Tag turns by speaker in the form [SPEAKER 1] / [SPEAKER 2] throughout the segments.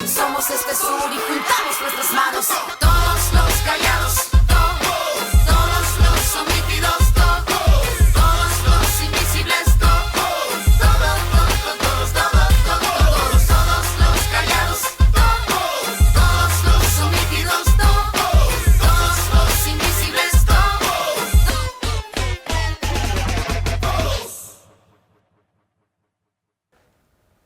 [SPEAKER 1] Somos este sur y juntamos nuestras manos. Todos los callados, todos los omitidos, todos los invisibles, todos los callados, todos los omitidos, todos los invisibles,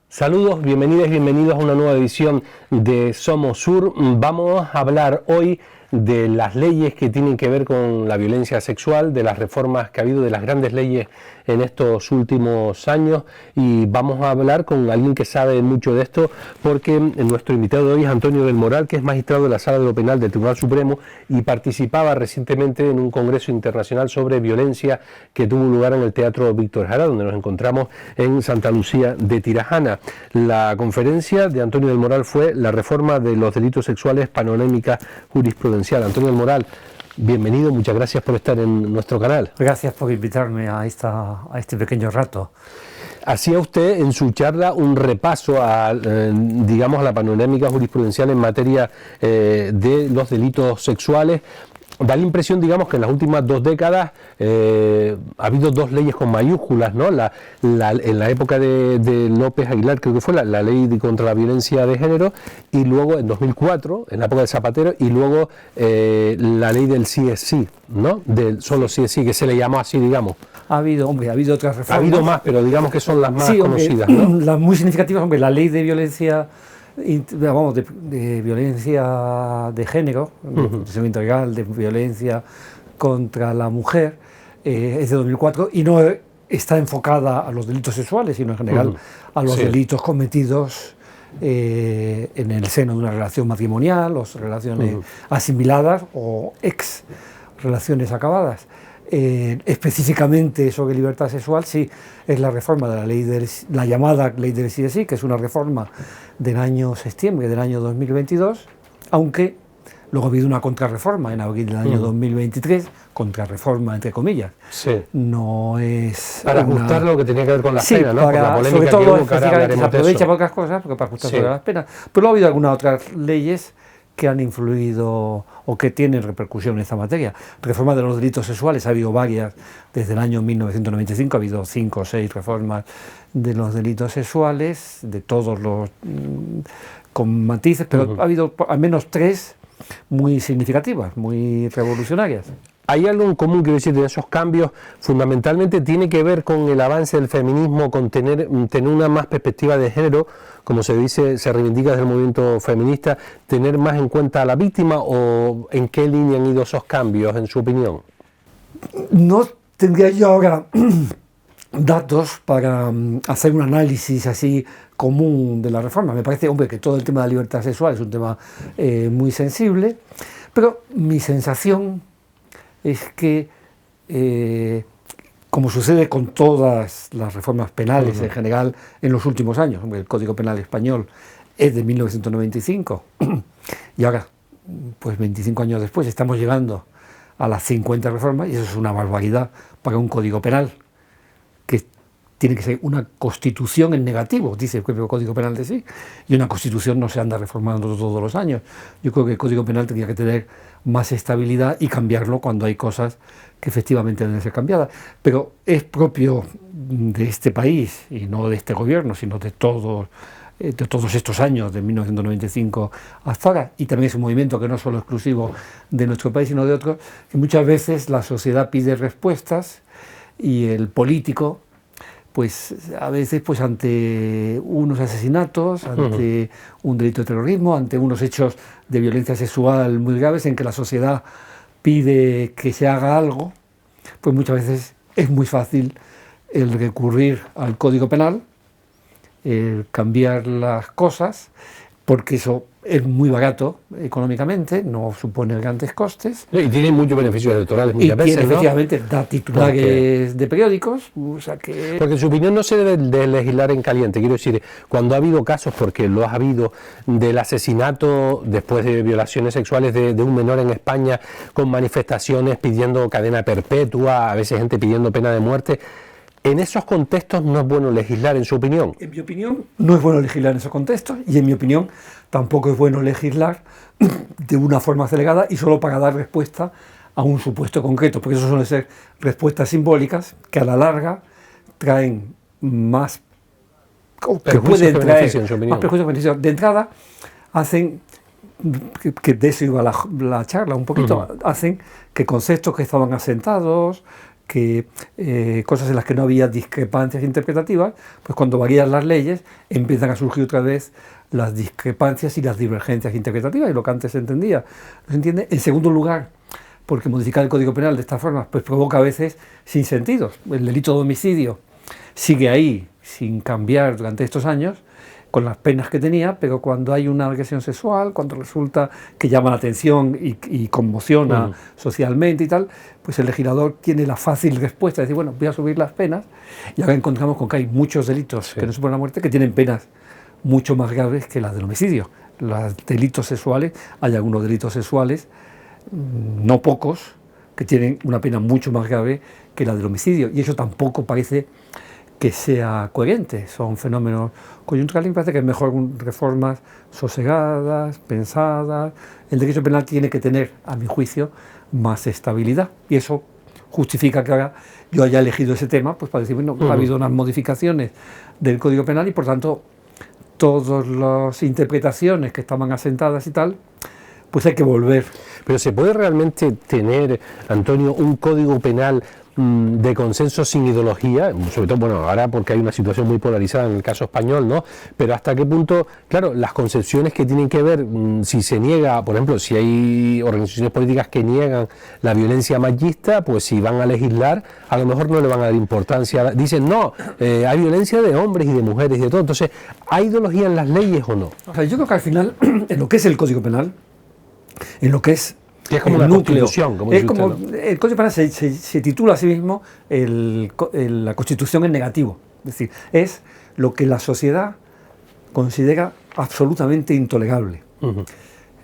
[SPEAKER 2] Saludos, bienvenidas y bienvenidos a una nueva edición de Somos Sur. Vamos a hablar hoy de las leyes que tienen que ver con la violencia sexual, de las reformas que ha habido, de las grandes leyes en estos últimos años, y vamos a hablar con alguien que sabe mucho de esto, porque nuestro invitado de hoy es Antonio del Moral, que es magistrado de la Sala de lo Penal del Tribunal Supremo y participaba recientemente en un congreso internacional sobre violencia que tuvo lugar en el Teatro Víctor Jara, donde nos encontramos en Santa Lucía de Tirajana. La conferencia de Antonio del Moral fue la reforma de los delitos sexuales, panorámica jurisprudencial. Antonio del Moral, bienvenido, muchas gracias por estar en nuestro canal.
[SPEAKER 3] Gracias por invitarme a este pequeño rato.
[SPEAKER 2] Hacía usted en su charla un repaso a, digamos, a la panorámica jurisprudencial en materia de los delitos sexuales. Da la impresión, digamos, que en las últimas 2 décadas ha habido 2 leyes con mayúsculas, ¿no? En la época de López Aguilar, creo que fue la ley contra la violencia de género, y luego en 2004, en la época de Zapatero, y luego la ley del sí es sí, ¿no? Del solo sí es sí, que se le llamó así, digamos.
[SPEAKER 3] Ha habido otras reformas.
[SPEAKER 2] Ha habido más, pero digamos que son las más conocidas,
[SPEAKER 3] hombre,
[SPEAKER 2] ¿no?
[SPEAKER 3] Las muy significativas, hombre, la ley de violencia, de violencia de género, de procedimiento legal, de violencia contra la mujer, es de 2004 y no está enfocada a los delitos sexuales, sino en general a los delitos cometidos en el seno de una relación matrimonial, o relaciones asimiladas o ex relaciones acabadas. Específicamente sobre libertad sexual, sí, es la reforma de la ley la llamada ley del sí es sí, que es una reforma del año septiembre del año 2022, aunque luego ha habido una contrarreforma en abril del año 2023, contrarreforma entre comillas.
[SPEAKER 2] Sí.
[SPEAKER 3] No es
[SPEAKER 2] para ajustar lo que tenía que ver con las penas, ¿no?
[SPEAKER 3] Por la polémica sobre todo,
[SPEAKER 2] que hubo,
[SPEAKER 3] se aprovecha para otras cosas, porque para ajustar sobre las penas. Pero ha habido algunas otras leyes que han influido o que tienen repercusión en esta materia. Reforma de los delitos sexuales, ha habido varias desde el año 1995, ha habido 5 o 6 reformas de los delitos sexuales, de todos los con matices, pero ha habido al menos 3 muy significativas, muy revolucionarias.
[SPEAKER 2] Hay algo en común, quiero decir, de esos cambios, fundamentalmente tiene que ver con el avance del feminismo, con tener una más perspectiva de género, como se dice, se reivindica desde el movimiento feminista, tener más en cuenta a la víctima, o en qué línea han ido esos cambios, en su opinión.
[SPEAKER 3] No tendría yo ahora datos para hacer un análisis así común de la reforma. Me parece, hombre, que todo el tema de la libertad sexual es un tema muy sensible, pero mi sensación es que, como sucede con todas las reformas penales en general en los últimos años, el Código Penal español es de 1995 y ahora, pues 25 años después, estamos llegando a las 50 reformas, y eso es una barbaridad para un Código Penal que tiene que ser una constitución en negativo, dice el propio Código Penal de sí, y una constitución no se anda reformando todos los años. Yo creo que el Código Penal tendría que tener más estabilidad y cambiarlo cuando hay cosas que efectivamente deben ser cambiadas. Pero es propio de este país, y no de este gobierno, sino de todos estos años, de 1995 hasta ahora, y también es un movimiento que no es solo exclusivo de nuestro país, sino de otros, que muchas veces la sociedad pide respuestas y el político, pues a veces pues ante unos asesinatos, ante un delito de terrorismo, ante unos hechos de violencia sexual muy graves en que la sociedad pide que se haga algo, pues muchas veces es muy fácil el recurrir al Código Penal, el cambiar las cosas, porque eso es muy barato económicamente, no supone grandes costes.
[SPEAKER 2] Y tiene muchos beneficios electorales muchas veces,
[SPEAKER 3] ¿no? Efectivamente, da titulares de periódicos. O sea que...
[SPEAKER 2] Porque en su opinión no se debe de legislar en caliente. Quiero decir, cuando ha habido casos, porque lo ha habido, del asesinato después de violaciones sexuales de un menor en España, con manifestaciones pidiendo cadena perpetua, a veces gente pidiendo pena de muerte, En esos contextos no es bueno legislar, en su opinión.
[SPEAKER 3] En mi opinión, no es bueno legislar en esos contextos y en mi opinión tampoco es bueno legislar de una forma acelerada y solo para dar respuesta a un supuesto concreto, porque eso suelen ser respuestas simbólicas que a la larga traen más, que pueden traer más perjuicios que beneficios. De entrada, hacen, que de eso iba la charla un poquito, hacen que conceptos que estaban asentados, que cosas en las que no había discrepancias interpretativas, pues cuando varían las leyes empiezan a surgir otra vez las discrepancias y las divergencias interpretativas, y lo que antes se entendía no se entiende. En segundo lugar, porque modificar el Código Penal de esta forma pues provoca a veces sinsentidos. El delito de homicidio sigue ahí sin cambiar durante estos años, con las penas que tenía, pero cuando hay una agresión sexual, cuando resulta que llama la atención y conmociona socialmente y tal, pues el legislador tiene la fácil respuesta de decir, bueno, voy a subir las penas, y ahora encontramos con que hay muchos delitos que no suponen la muerte que tienen penas mucho más graves que las del homicidio. Los delitos sexuales, hay algunos delitos sexuales, no pocos, que tienen una pena mucho más grave que la del homicidio, y eso tampoco parece que sea coherente. Son fenómenos coyunturales y me parece que es mejor reformas sosegadas, pensadas. El derecho penal tiene que tener, a mi juicio, más estabilidad, y eso justifica que ahora yo haya elegido ese tema, pues para decir, bueno, ha habido unas modificaciones del Código Penal y por tanto todas las interpretaciones que estaban asentadas y tal, pues hay que volver.
[SPEAKER 2] Pero ¿se puede realmente tener, Antonio, un Código Penal de consenso sin ideología? Sobre todo, bueno, ahora porque hay una situación muy polarizada en el caso español, ¿no? Pero hasta qué punto, claro, las concepciones que tienen que ver, si se niega, por ejemplo, si hay organizaciones políticas que niegan la violencia machista, pues si van a legislar, a lo mejor no le van a dar importancia. Dicen, no, hay violencia de hombres y de mujeres y de todo. Entonces, ¿hay ideología en las leyes o no?
[SPEAKER 3] O sea, yo creo que al final, en lo que es el Código Penal, en lo que es
[SPEAKER 2] como una constitución, como
[SPEAKER 3] es como el Código Penal se titula a sí mismo la Constitución en negativo, es decir, es lo que la sociedad considera absolutamente intolerable.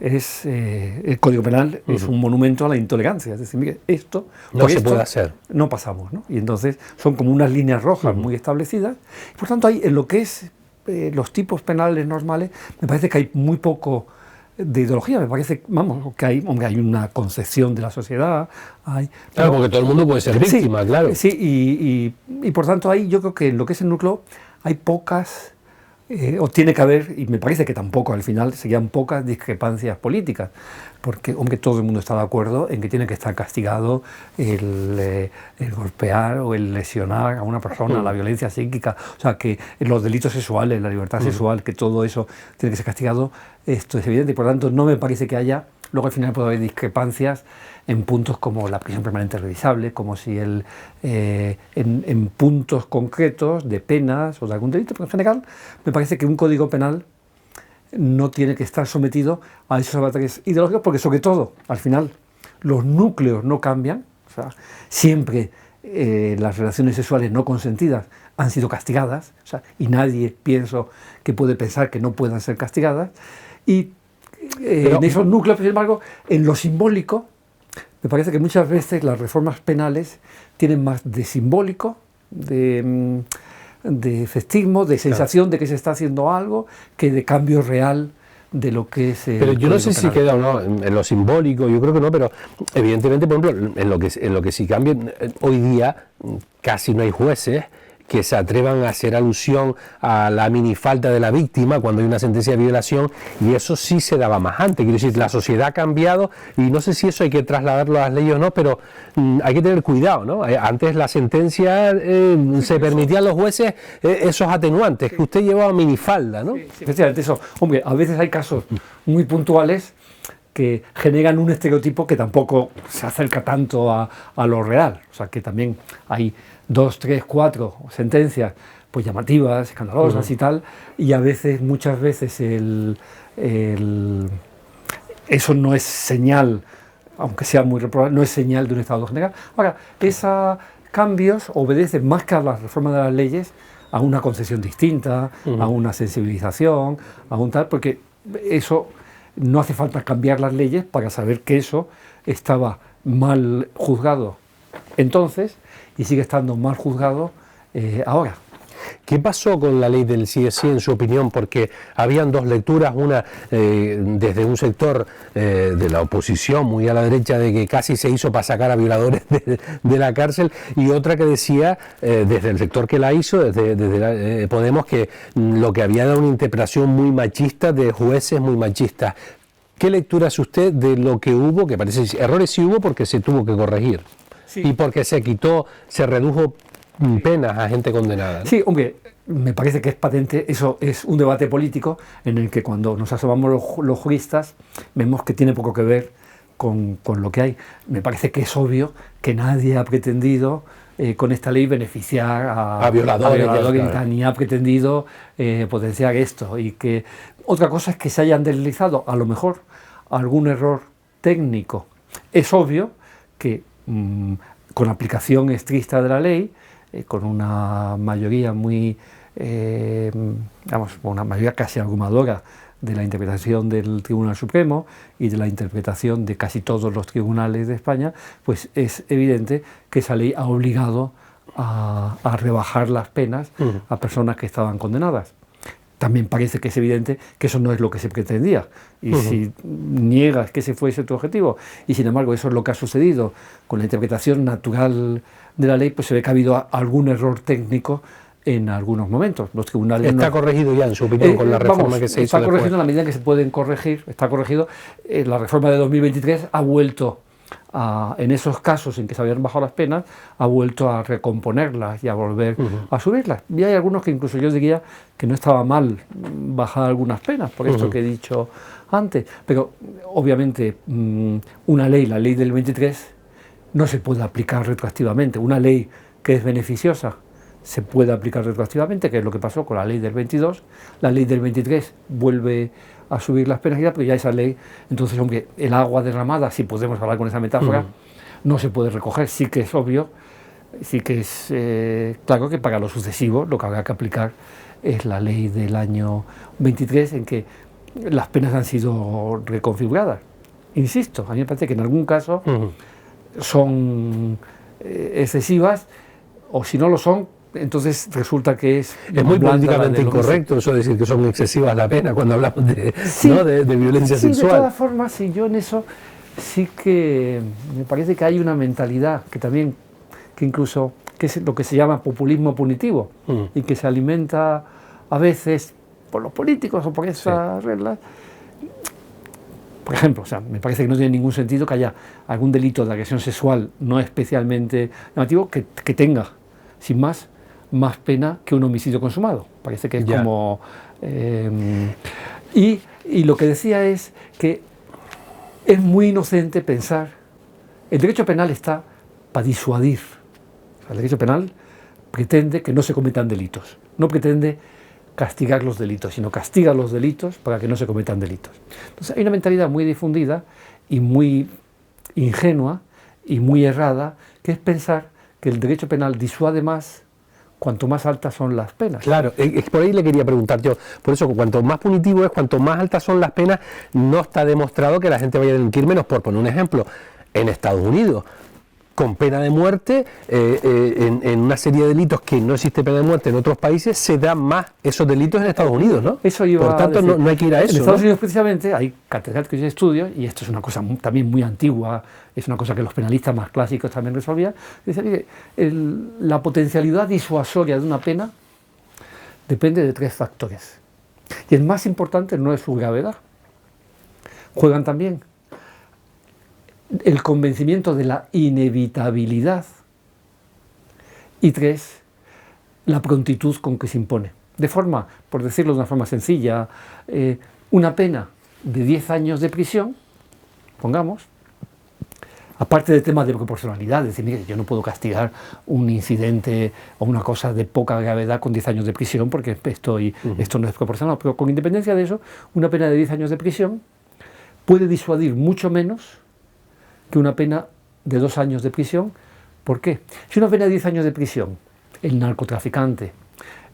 [SPEAKER 3] El Código Penal es un monumento a la intolerancia, es decir, mire, esto
[SPEAKER 2] no se puede hacer,
[SPEAKER 3] no pasamos, ¿no? Y entonces son como unas líneas rojas muy establecidas, y por tanto hay en lo que es los tipos penales normales, me parece que hay muy poco de ideología. Me parece, vamos, que hay una concepción de la sociedad.
[SPEAKER 2] Claro, porque todo el mundo puede ser víctima, claro.
[SPEAKER 3] Sí, y por tanto ahí yo creo que en lo que es el núcleo hay pocas, o tiene que haber, y me parece que tampoco al final serían pocas discrepancias políticas, porque, hombre, todo el mundo está de acuerdo en que tiene que estar castigado el golpear o el lesionar a una persona, la violencia psíquica, o sea, que los delitos sexuales, la libertad sexual, que todo eso tiene que ser castigado. Esto es evidente y por lo tanto no me parece que haya, luego al final puede haber discrepancias en puntos como la prisión permanente revisable, como si en puntos concretos de penas o de algún delito, pero en general me parece que un código penal no tiene que estar sometido a esos avatares ideológicos, porque sobre todo, al final, los núcleos no cambian, o sea, siempre las relaciones sexuales no consentidas han sido castigadas, o sea, y nadie pienso que puede pensar que no puedan ser castigadas, y en esos núcleos, sin embargo, en lo simbólico, me parece que muchas veces las reformas penales tienen más de simbólico, de efectismo, de sensación de que se está haciendo algo, que de cambio real de lo que es el
[SPEAKER 2] Pero yo no sé
[SPEAKER 3] penal.
[SPEAKER 2] si queda o no en lo simbólico, yo creo que no, pero evidentemente, por ejemplo, en lo que sí cambia, hoy día casi no hay jueces que se atrevan a hacer alusión a la minifalta de la víctima cuando hay una sentencia de violación, y eso sí se daba más antes. Quiero decir, la sociedad ha cambiado y no sé si eso hay que trasladarlo a las leyes o no, pero hay que tener cuidado, ¿no? Antes la sentencia se permitían a los jueces esos atenuantes, que usted llevaba minifalda, ¿no?
[SPEAKER 3] Sí, efectivamente, eso. Hombre, a veces hay casos muy puntuales que generan un estereotipo que tampoco se acerca tanto a lo real. O sea, que también hay 2, 3, 4 sentencias pues llamativas, escandalosas y tal, y a veces, muchas veces, eso no es señal, aunque sea muy reprobable, no es señal de un estado general. Ahora, esos cambios obedecen más que a la reforma de las leyes a una concepción distinta, a una sensibilización, a un tal, porque eso no hace falta cambiar las leyes para saber que eso estaba mal juzgado entonces y sigue estando mal juzgado ahora.
[SPEAKER 2] ¿Qué pasó con la ley del sí es sí, en su opinión? Porque habían dos lecturas, una desde un sector de la oposición, muy a la derecha, de que casi se hizo para sacar a violadores de la cárcel, y otra que decía, desde el sector que la hizo, desde Podemos, que lo que había era una interpretación muy machista de jueces muy machistas. ¿Qué lectura hace usted de lo que hubo? Que parece errores sí hubo porque se tuvo que corregir, sí, y porque se redujo penas a gente condenada, ¿no?
[SPEAKER 3] Sí, hombre, me parece que es patente, eso es un debate político en el que cuando nos asomamos los juristas vemos que tiene poco que ver con lo que hay. Me parece que es obvio que nadie ha pretendido con esta ley beneficiar a violadores, claro, ni ha pretendido potenciar esto. Y que otra cosa es que se hayan deslizado a lo mejor algún error técnico. Es obvio que con aplicación estricta de la ley, con una mayoría una mayoría casi abrumadora de la interpretación del Tribunal Supremo y de la interpretación de casi todos los tribunales de España, pues es evidente que esa ley ha obligado a rebajar las penas a personas que estaban condenadas. También parece que es evidente que eso no es lo que se pretendía. Y si niegas que ese fuese tu objetivo, y sin embargo eso es lo que ha sucedido con la interpretación natural de la ley, pues se ve que ha habido algún error técnico en algunos momentos. Los tribunales
[SPEAKER 2] ¿Está corregido ya, en su opinión, con la reforma que se hizo?
[SPEAKER 3] Está corregido en la medida en que se pueden corregir, está corregido. La reforma de 2023 ha vuelto en esos casos en que se habían bajado las penas, ha vuelto a recomponerlas y a volver a subirlas. Y hay algunos que incluso yo diría que no estaba mal bajar algunas penas, por esto que he dicho antes. Pero obviamente una ley, la ley del 23, no se puede aplicar retroactivamente. Una ley que es beneficiosa se puede aplicar retroactivamente, que es lo que pasó con la ley del 22. La ley del 23 vuelve a subir las penas, pero ya esa ley, entonces, hombre, el agua derramada, si podemos hablar con esa metáfora, no se puede recoger. Sí que es obvio, sí que es claro que para lo sucesivo lo que habrá que aplicar es la ley del año 23, en que las penas han sido reconfiguradas. Insisto, a mí me parece que en algún caso son excesivas, o si no lo son, entonces resulta que es
[SPEAKER 2] muy políticamente incorrecto eso de decir que son excesivas la pena cuando hablamos de, sí, ¿no? de violencia sexual.
[SPEAKER 3] De todas formas, sí, yo en eso sí que me parece que hay una mentalidad que también, que incluso, que es lo que se llama populismo punitivo, y que se alimenta a veces por los políticos o por esas reglas. Por ejemplo, o sea, me parece que no tiene ningún sentido que haya algún delito de agresión sexual no especialmente llamativo que tenga, sin más pena que un homicidio consumado. Parece que es como... y lo que decía es que es muy inocente pensar... El derecho penal está para disuadir. O sea, el derecho penal pretende que no se cometan delitos. No pretende castigar los delitos, sino castiga los delitos para que no se cometan delitos. Entonces hay una mentalidad muy difundida y muy ingenua y muy errada, que es pensar que el derecho penal disuade más cuanto más altas son las penas.
[SPEAKER 2] Claro, por ahí le quería preguntar yo, por eso cuanto más punitivo es, cuanto más altas son las penas, no está demostrado que la gente vaya a delinquir menos. Por poner un ejemplo, en Estados Unidos, con pena de muerte, en una serie de delitos que no existe pena de muerte en otros países, se dan más esos delitos en Estados Unidos, ¿no?
[SPEAKER 3] Eso iba
[SPEAKER 2] Por tanto, no hay que ir a eso.
[SPEAKER 3] En Estados Unidos, precisamente, hay catedráticos de estudios, y esto es una cosa también muy antigua, es una cosa que los penalistas más clásicos también resolvían. Dice que la potencialidad disuasoria de una pena depende de 3 factores. Y el más importante no es su gravedad. Juegan también el convencimiento de la inevitabilidad, y 3, la prontitud con que se impone. De forma, por decirlo de una forma sencilla, una pena de 10 años de prisión, pongamos, aparte del tema de proporcionalidad, es decir, mire, yo no puedo castigar un incidente o una cosa de poca gravedad con 10 años de prisión porque esto no es proporcional, pero con independencia de eso, una pena de 10 años de prisión puede disuadir mucho menos que una pena de 2 años de prisión. ¿Por qué? Si una pena de 10 años de prisión, el narcotraficante,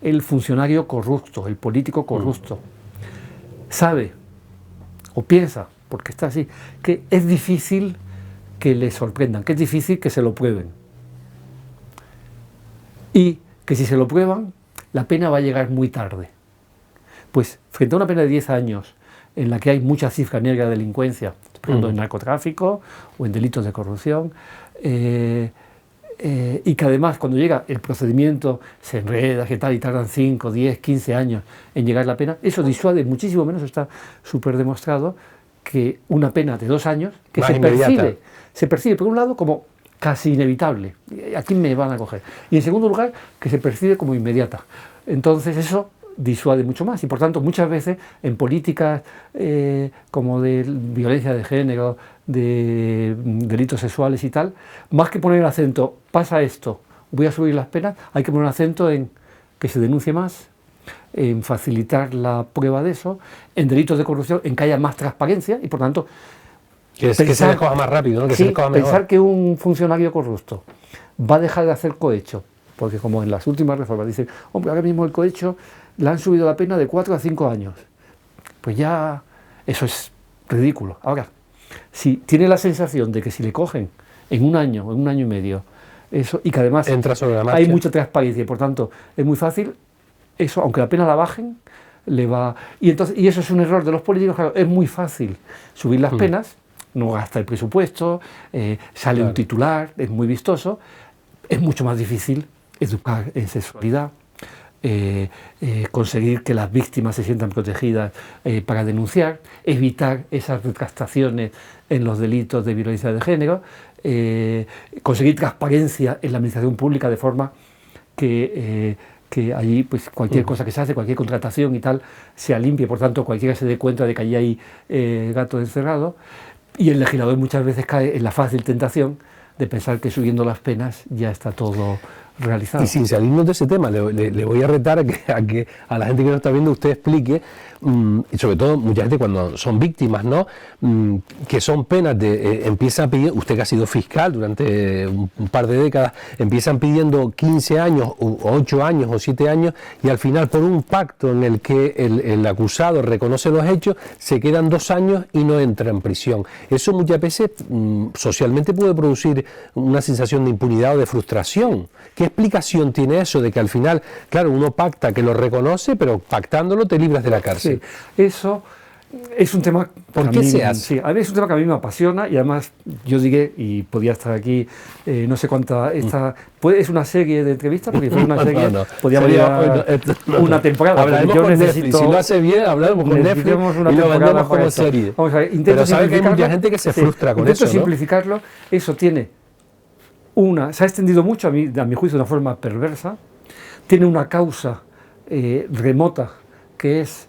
[SPEAKER 3] el funcionario corrupto, el político corrupto, sabe o piensa, porque está así, que es difícil que le sorprendan, que es difícil que se lo prueben, y que si se lo prueban, la pena va a llegar muy tarde. Pues frente a una pena de 10 años, en la que hay mucha cifra negra de delincuencia, por ejemplo en narcotráfico o en delitos de corrupción, y que además cuando llega el procedimiento se enreda y tardan 5, 10, 15 años en llegar la pena, eso disuade muchísimo menos, está súper demostrado, que una pena de 2 años que se percibe por un lado como casi inevitable, aquí me van a coger, y en segundo lugar que se percibe como inmediata. Entonces eso disuade mucho más y por tanto muchas veces en políticas como de violencia de género, de delitos sexuales y tal, más que poner el acento, pasa esto, voy a subir las penas, hay que poner el acento en que se denuncie más, en facilitar la prueba de eso, en delitos de corrupción, en que haya más transparencia y por tanto
[SPEAKER 2] que se les coja más rápido, ¿no? Que se les coja mejor.
[SPEAKER 3] Pensar que un funcionario corrupto va a dejar de hacer cohecho, porque como en las últimas reformas dicen, hombre, ahora mismo el cohecho le han subido la pena de 4 a 5 años, pues ya eso es ridículo. Ahora, si tiene la sensación de que si le cogen en un año y medio, eso, y que además
[SPEAKER 2] entra sobre la marcha,
[SPEAKER 3] hay mucha transparencia y por tanto es muy fácil, eso, aunque la pena la bajen, le va... Y eso es un error de los políticos, claro, es muy fácil subir las penas, no gasta el presupuesto, sale un titular, es muy vistoso, es mucho más difícil educar en sexualidad, conseguir que las víctimas se sientan protegidas para denunciar, evitar esas retractaciones en los delitos de violencia de género, conseguir transparencia en la administración pública de forma que allí pues cualquier cosa que se hace, cualquier contratación y tal, sea limpia, por tanto cualquiera se dé cuenta de que allí hay gato encerrado, y el legislador muchas veces cae en la fácil tentación de pensar que subiendo las penas ya está todo realizado.
[SPEAKER 2] Y sin salirnos de ese tema, le voy a retar a la gente que nos está viendo usted explique, y sobre todo mucha gente cuando son víctimas, ¿no? Que son penas empiezan pidiendo, usted que ha sido fiscal durante un par de décadas, empiezan pidiendo 15 años, o 8 años, o 7 años, y al final por un pacto en el que el acusado reconoce los hechos, se quedan 2 años y no entra en prisión. Eso muchas veces socialmente puede producir una sensación de impunidad o de frustración. ¿Qué explicación tiene eso de que al final, claro, uno pacta que lo reconoce, pero pactándolo te libras de la cárcel?
[SPEAKER 3] Sí, eso es un tema...
[SPEAKER 2] ¿Por qué se hace?
[SPEAKER 3] Sí, a mí es un tema que a mí me apasiona y además yo diría, y podía estar aquí, no sé cuánta... es una serie de entrevistas, porque fue una serie, podríamos llevar una temporada.
[SPEAKER 2] Hablaremos con Netflix, si lo hace bien, hablaremos con Netflix y lo vendemos como serie.
[SPEAKER 3] Vamos a ver,
[SPEAKER 2] pero sabe que hay mucha gente que se frustra con eso, ¿no?
[SPEAKER 3] Intento simplificarlo, eso tiene se ha extendido mucho, a mi juicio, de una forma perversa, tiene una causa remota, que es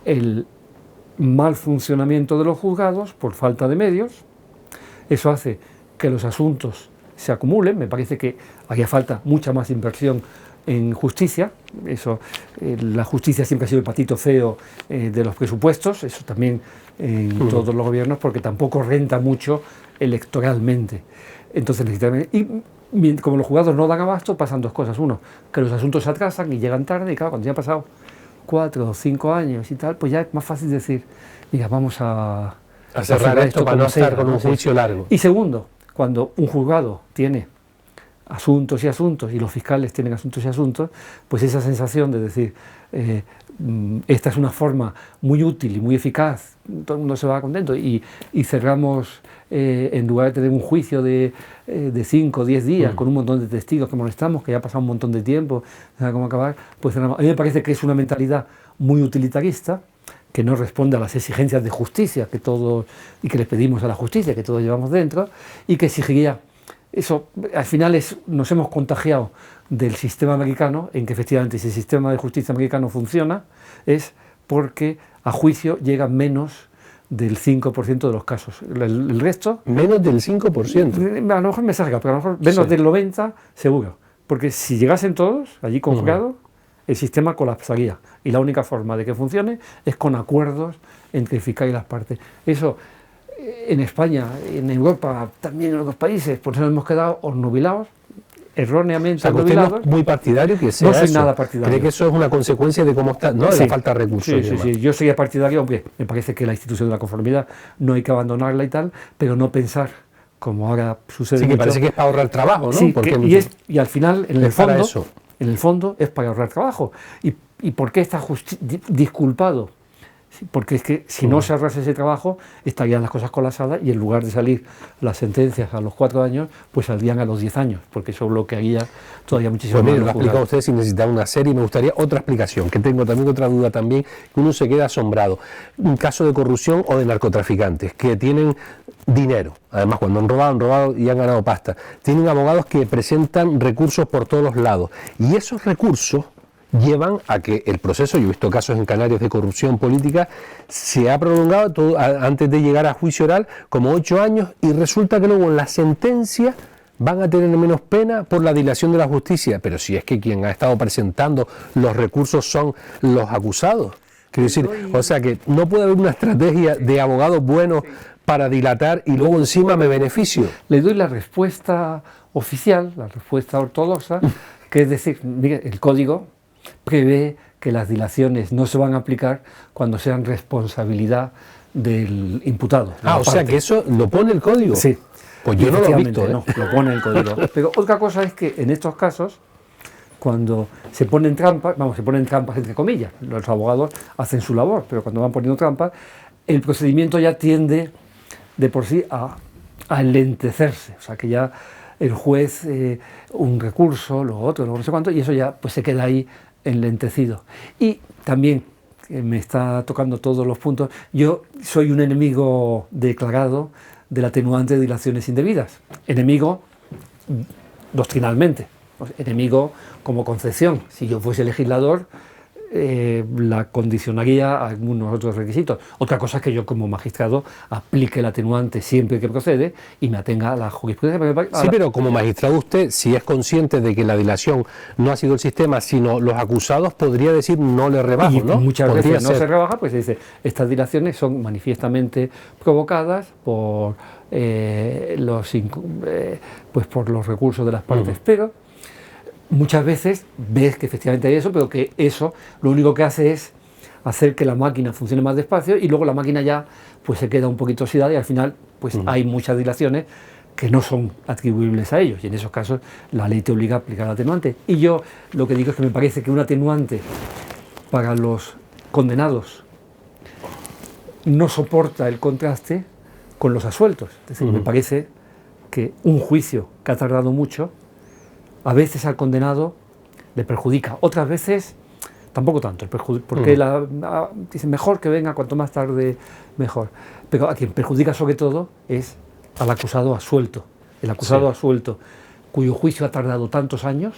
[SPEAKER 3] el mal funcionamiento de los juzgados por falta de medios. Eso hace que los asuntos se acumulen. Me parece que haría falta mucha más inversión en justicia. Eso, la justicia siempre ha sido el patito feo de los presupuestos, eso también en todos los gobiernos, porque tampoco renta mucho electoralmente. Entonces, y como los juzgados no dan abasto, pasan 2 cosas. Uno, que los asuntos se atrasan y llegan tarde, y claro, cuando ya han pasado 4 o 5 años y tal, pues ya es más fácil decir, mira, vamos a
[SPEAKER 2] cerrar esto para no estar con un juicio largo.
[SPEAKER 3] Y segundo, cuando un juzgado tiene asuntos y asuntos, y los fiscales tienen asuntos y asuntos, pues esa sensación de decir, esta es una forma muy útil y muy eficaz, todo el mundo se va contento, y cerramos, en lugar de tener un juicio de 5 o 10 días, con un montón de testigos que molestamos, que ya ha pasado un montón de tiempo, no sabe cómo acabar, pues a mí me parece que es una mentalidad muy utilitarista, que no responde a las exigencias de justicia y que les pedimos a la justicia, que todos llevamos dentro, y que exigiría eso. Al final nos hemos contagiado del sistema americano, en que efectivamente si el sistema de justicia americano funciona, es porque a juicio llega menos del 5% de los casos. El resto...
[SPEAKER 2] Menos del 5%.
[SPEAKER 3] A lo mejor me salga, pero a lo mejor menos del 90% seguro. Porque si llegasen todos allí conjugados, el sistema colapsaría. Y la única forma de que funcione es con acuerdos entre el fiscal y las partes. Eso en España, en Europa, también en otros países, por eso nos hemos quedado obnubilados, erróneamente.
[SPEAKER 2] O sea, usted no es muy partidario que sea.
[SPEAKER 3] No soy
[SPEAKER 2] eso.
[SPEAKER 3] Nada partidario.
[SPEAKER 2] ¿Cree que eso es una consecuencia de cómo está, no, de la falta de recursos?
[SPEAKER 3] Sí. Yo sería partidario, aunque me parece que la institución de la conformidad no hay que abandonarla y tal, pero no pensar como ahora sucede.
[SPEAKER 2] Sí, que
[SPEAKER 3] mucho.
[SPEAKER 2] Parece que es para ahorrar trabajo, ¿no?
[SPEAKER 3] Sí,
[SPEAKER 2] porque
[SPEAKER 3] y al final, en el fondo, en el fondo es para ahorrar trabajo. ¿Y por qué está disculpado? Porque es que si no se ahorrase ese trabajo, estarían las cosas colapsadas y en lugar de salir las sentencias a los 4 años, pues saldrían a los 10 años, porque eso bloquearía todavía muchísimo
[SPEAKER 2] Pues
[SPEAKER 3] más.
[SPEAKER 2] mire, lo ha explicado usted sin necesitar una serie. Me gustaría otra explicación, que tengo también otra duda también, que uno se queda asombrado. Un caso de corrupción o de narcotraficantes que tienen dinero, además cuando han robado y han ganado pasta. Tienen abogados que presentan recursos por todos los lados y esos recursos llevan a que el proceso, yo he visto casos en Canarias de corrupción política, se ha prolongado antes de llegar a juicio oral como 8 años y resulta que luego en la sentencia van a tener menos pena por la dilación de la justicia, pero si es que quien ha estado presentando los recursos son los acusados. Quiero decir, o sea que no puede haber una estrategia de abogados buenos para dilatar y luego encima me beneficio.
[SPEAKER 3] Le doy la respuesta oficial, la respuesta ortodoxa, que es decir, mire, el código prevé que las dilaciones no se van a aplicar cuando sean responsabilidad del imputado.
[SPEAKER 2] O sea que eso lo pone el código.
[SPEAKER 3] Sí.
[SPEAKER 2] Pues yo no lo he visto.
[SPEAKER 3] No, lo pone el código. Pero otra cosa es que en estos casos, cuando se ponen trampas, se ponen trampas entre comillas, los abogados hacen su labor, pero cuando van poniendo trampas, el procedimiento ya tiende de por sí a enlentecerse, o sea que ya el juez, un recurso, luego otro, luego no sé cuánto, y eso ya pues se queda ahí enlentecido. Y también, me está tocando todos los puntos, yo soy un enemigo declarado del atenuante de dilaciones indebidas, enemigo doctrinalmente, enemigo como concepción. Si yo fuese legislador, la condicionaría a algunos otros requisitos. Otra cosa es que yo como magistrado aplique el atenuante siempre que procede y me atenga a la jurisprudencia.
[SPEAKER 2] Sí, pero como magistrado usted, si es consciente de que la dilación no ha sido el sistema, sino los acusados, podría decir no le rebajo, ¿no?
[SPEAKER 3] Muchas
[SPEAKER 2] Podría
[SPEAKER 3] veces no se rebaja, pues se dice, estas dilaciones son manifiestamente provocadas por, por los recursos de las partes, pero muchas veces ves que efectivamente hay eso, pero que eso lo único que hace es hacer que la máquina funcione más despacio y luego la máquina ya pues se queda un poquito oxidada y al final pues hay muchas dilaciones que no son atribuibles a ellos y en esos casos la ley te obliga a aplicar el atenuante. Y yo lo que digo es que me parece que un atenuante para los condenados no soporta el contraste con los absueltos. Es decir, me parece que un juicio que ha tardado mucho a veces al condenado le perjudica, otras veces tampoco tanto, porque dicen mejor que venga cuanto más tarde mejor, pero a quien perjudica sobre todo es al acusado absuelto. El acusado absuelto cuyo juicio ha tardado tantos años,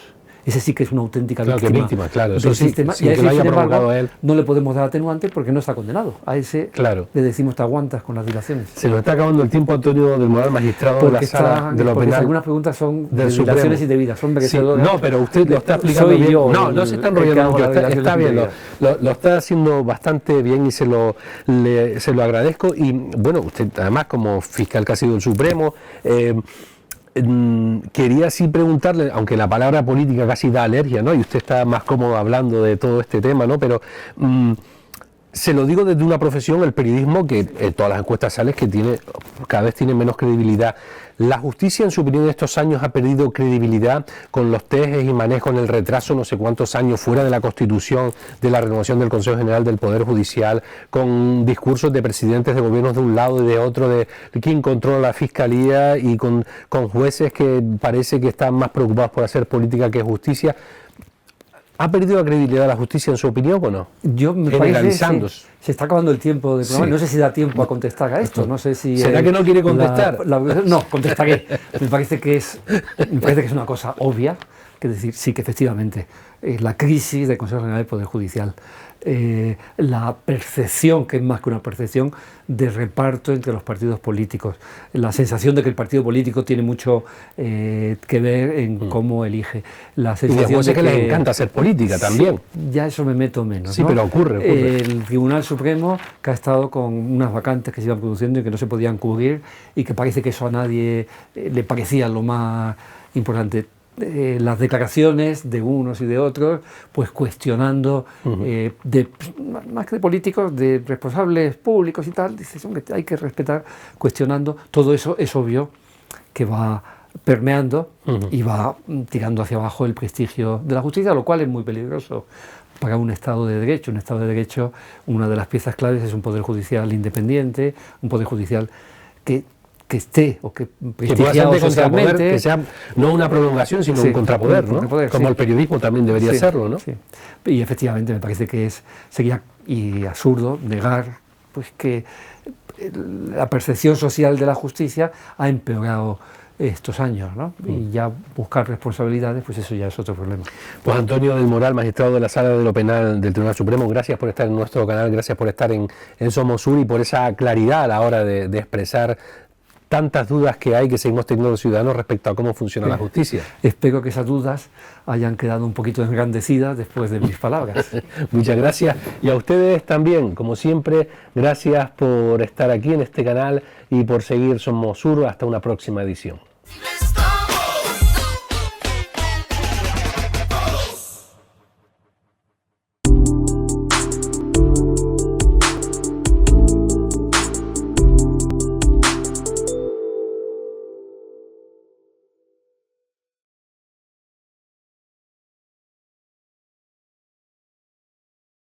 [SPEAKER 3] ese sí que es una auténtica víctima
[SPEAKER 2] claro,
[SPEAKER 3] del sistema,
[SPEAKER 2] sí,
[SPEAKER 3] y a ese,
[SPEAKER 2] que lo haya
[SPEAKER 3] sin embargo,
[SPEAKER 2] provocado él.
[SPEAKER 3] no le podemos dar atenuante porque no está condenado. A ese le decimos te aguantas con las dilaciones.
[SPEAKER 2] Se nos está acabando el tiempo, Antonio del Moral, magistrado de la Sala de lo Penal.
[SPEAKER 3] Algunas preguntas son de
[SPEAKER 2] dilaciones
[SPEAKER 3] indebidas, son
[SPEAKER 2] no, pero usted lo está explicando bien. No se está enrollando mucho, está bien, lo está haciendo bastante bien y se lo agradezco. Y bueno, usted además como fiscal que ha sido el Supremo, quería sí preguntarle, aunque la palabra política casi da alergia, ¿no? Y usted está más cómodo hablando de todo este tema, ¿no? Pero se lo digo desde una profesión, el periodismo, que todas las encuestas salen que cada vez tiene menos credibilidad. La justicia, en su opinión, en estos años ha perdido credibilidad con los tejes y manejos en el retraso, no sé cuántos años fuera de la Constitución, de la renovación del Consejo General del Poder Judicial, con discursos de presidentes de gobiernos de un lado y de otro, de quién controla la Fiscalía y con jueces que parece que están más preocupados por hacer política que justicia. ¿Ha perdido la credibilidad la justicia, en su opinión, o no?
[SPEAKER 3] Yo me parece, se está acabando el tiempo de programa. No sé si da tiempo a contestar a esto. No sé si
[SPEAKER 2] ¿será que no quiere contestar?
[SPEAKER 3] No, contestaré. me parece que es una cosa obvia, que decir, sí que efectivamente la crisis del Consejo General del Poder Judicial, la percepción, que es más que una percepción, de reparto entre los partidos políticos, la sensación de que el partido político tiene mucho que ver en cómo elige, la sensación
[SPEAKER 2] de que les encanta hacer política también.
[SPEAKER 3] Ya eso me meto menos.
[SPEAKER 2] Sí,
[SPEAKER 3] ¿no?
[SPEAKER 2] pero ocurre.
[SPEAKER 3] El Tribunal Supremo, que ha estado con unas vacantes que se iban produciendo y que no se podían cubrir y que parece que eso a nadie le parecía lo más importante. Las declaraciones de unos y de otros, pues cuestionando, más que de políticos, de responsables públicos y tal, dices, hombre, hay que respetar, cuestionando, todo eso es obvio que va permeando y va tirando hacia abajo el prestigio de la justicia, lo cual es muy peligroso para un Estado de Derecho. Un Estado de Derecho, una de las piezas claves es un poder judicial independiente, un poder judicial que esté o que prestigiado socialmente,
[SPEAKER 2] que sea no una prolongación sino un contrapoder, ¿no? Como el periodismo también debería serlo, ¿no?
[SPEAKER 3] Sí. Y efectivamente me parece que sería absurdo negar pues que la percepción social de la justicia ha empeorado estos años, ¿no? Y ya buscar responsabilidades, pues eso ya es otro problema.
[SPEAKER 2] Pues Antonio del Moral, magistrado de la Sala de lo Penal del Tribunal Supremo, gracias por estar en nuestro canal, gracias por estar en Somos Sur y por esa claridad a la hora de expresar tantas dudas que hay, que seguimos teniendo los ciudadanos respecto a cómo funciona la justicia.
[SPEAKER 3] Espero que esas dudas hayan quedado un poquito engrandecidas después de mis palabras.
[SPEAKER 2] Muchas gracias, y a ustedes también, como siempre, gracias por estar aquí en este canal y por seguir Somos Sur. Hasta una próxima edición.